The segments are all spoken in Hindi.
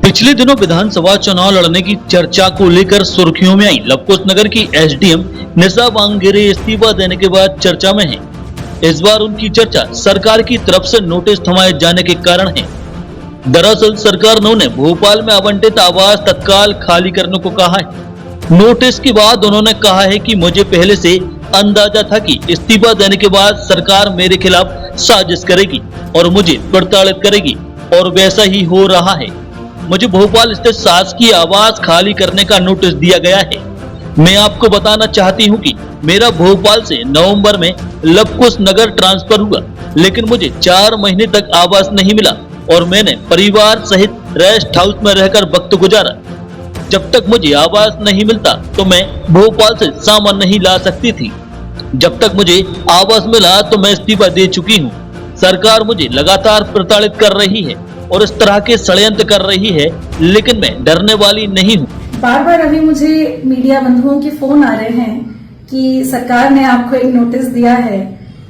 पिछले दिनों विधानसभा चुनाव लड़ने की चर्चा को लेकर सुर्खियों में आई लवकुश नगर की एसडीएम निशा वांगेरे इस्तीफा देने के बाद चर्चा में है। इस बार उनकी चर्चा सरकार की तरफ से नोटिस थमाए जाने के कारण है। दरअसल सरकार ने उन्हें भोपाल में आवंटित आवास तत्काल खाली करने को कहा है। नोटिस के बाद उन्होंने कहा है कि मुझे पहले से अंदाजा था कि इस्तीफा देने के बाद सरकार मेरे खिलाफ साजिश करेगी और मुझे प्रताड़ित करेगी, और वैसा ही हो रहा है। मुझे भोपाल स्थित शासकीय आवास खाली करने का नोटिस दिया गया है। मैं आपको बताना चाहती हूं कि मेरा भोपाल से नवंबर में लवकुश नगर ट्रांसफर हुआ, लेकिन मुझे 4 महीने तक आवास नहीं मिला और मैंने परिवार सहित रेस्ट हाउस में रहकर वक्त गुजारा। जब तक मुझे आवास नहीं मिलता तो मैं भोपाल से सामान नहीं ला सकती थी। जब तक मुझे आवास मिला तो मैं इस्तीफा दे चुकी हूँ। सरकार मुझे लगातार प्रताड़ित कर रही है और इस तरह के षड्यंत्र कर रही है, लेकिन मैं डरने वाली नहीं हूँ। बार बार अभी मुझे मीडिया बंधुओं के फोन आ रहे हैं कि सरकार ने आपको एक नोटिस दिया है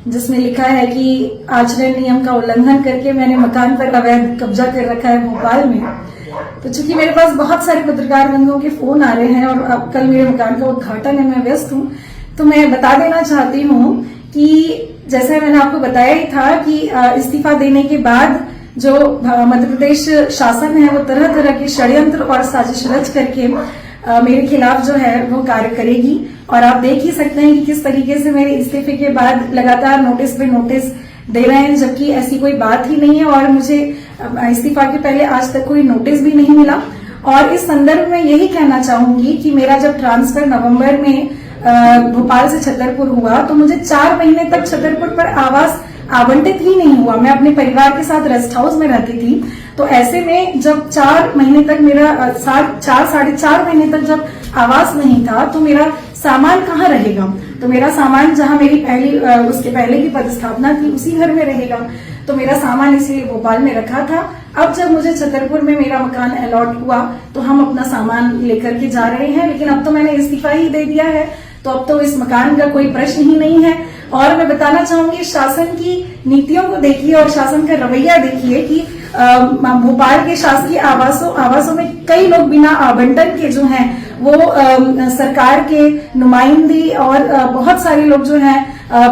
जिसमें लिखा है कि आचरण नियम का उल्लंघन करके मैंने मकान पर अवैध कब्जा कर रखा है भोपाल में। तो चूंकि मेरे पास बहुत सारे पत्रकार बंधुओं के फोन आ रहे हैं और अब कल मेरे मकान का उद्घाटन है, मैं व्यस्त हूँ, तो मैं बता देना चाहती हूँ कि जैसे मैंने आपको बताया ही था कि इस्तीफा देने के बाद जो मध्य प्रदेश शासन है वो तरह तरह के षड्यंत्र और साजिश रच करके मेरे खिलाफ जो है वो कार्य करेगी। और आप देख ही सकते हैं कि किस तरीके से मेरे इस्तीफे के बाद लगातार नोटिस पे नोटिस दे रहे हैं, जबकि ऐसी कोई बात ही नहीं है और मुझे इस्तीफा के पहले आज तक कोई नोटिस भी नहीं मिला। और इस संदर्भ में यही कहना चाहूंगी कि मेरा जब ट्रांसफर नवंबर में भोपाल से छतरपुर हुआ तो मुझे 4 महीने तक छतरपुर पर आवास आवंटित ही नहीं हुआ। मैं अपने परिवार के साथ रेस्ट हाउस में रहती थी, तो ऐसे में जब 4 महीने तक मेरा साढ़े चार महीने तक जब आवास नहीं था तो मेरा सामान कहाँ रहेगा। तो मेरा सामान जहाँ मेरी उसके पहले की पदस्थापना थी उसी घर में रहेगा। तो मेरा सामान इसलिए भोपाल में रखा था। अब जब मुझे छतरपुर में मेरा मकान अलॉट हुआ तो हम अपना सामान लेकर के जा रहे हैं, लेकिन अब तो मैंने इस्तीफा ही दे दिया है, तो अब तो इस मकान का कोई प्रश्न ही नहीं है। और मैं बताना चाहूंगी शासन की नीतियों को देखिए और शासन का रवैया देखिए कि भोपाल के शासकीय आवासों में कई लोग बिना आवंटन के जो हैं वो सरकार के नुमाइंदे और बहुत सारे लोग जो हैं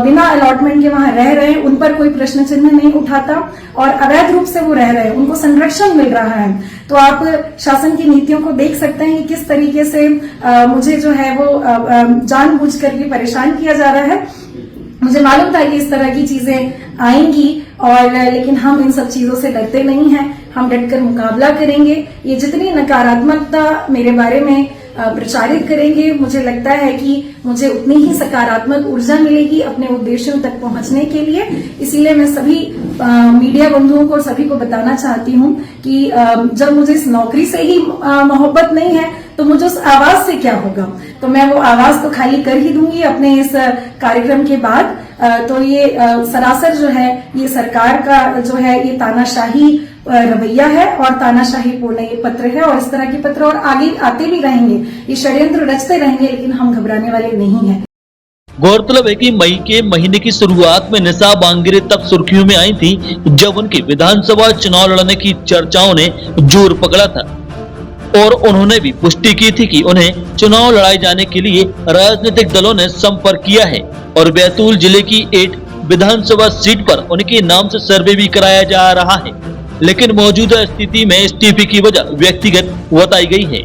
बिना अलॉटमेंट के वहां रह रहे हैं, उन पर कोई प्रश्न चिन्ह नहीं उठाता और अवैध रूप से वो रह रहे हैं, उनको संरक्षण मिल रहा है। तो आप शासन की नीतियों को देख सकते हैं कि किस तरीके से मुझे जो है वो जानबूझ करके परेशान किया जा रहा है। मुझे मालूम था कि इस तरह की चीजें आएंगी और लेकिन हम इन सब चीजों से डरते नहीं हैं, हम डटकर मुकाबला करेंगे। ये जितनी नकारात्मकता मेरे बारे में प्रचारित करेंगे, मुझे लगता है कि मुझे उतनी ही सकारात्मक ऊर्जा मिलेगी अपने उद्देश्यों तक पहुंचने के लिए। इसीलिए मैं सभी मीडिया बंधुओं को सभी को बताना चाहती हूं कि जब मुझे इस नौकरी से ही मोहब्बत नहीं है तो मुझे उस आवास से क्या होगा। तो मैं वो आवास तो खाली कर ही दूंगी अपने इस कार्यक्रम के बाद। तो ये सरासर जो है ये सरकार का जो है ये तानाशाही रवैया है और तानाशाही पूर्ण ये पत्र है, और इस तरह के पत्र और आगे आते भी रहेंगे, ये षड्यंत्र रचते रहेंगे, लेकिन हम घबराने वाले नहीं हैं। गौरतलब है कि मई के महीने की शुरुआत में निशा वांगेरे तब सुर्खियों में आई थी जब उनके विधानसभा चुनाव लड़ने की चर्चाओं ने जोर पकड़ा था और उन्होंने भी पुष्टि की थी कि उन्हें चुनाव लड़ाए जाने के लिए राजनीतिक दलों ने संपर्क किया है और बैतूल जिले की 8 विधानसभा सीट पर उनके नाम से सर्वे भी कराया जा रहा है, लेकिन मौजूदा स्थिति में इस्तीफे की वजह व्यक्तिगत बताई गई है।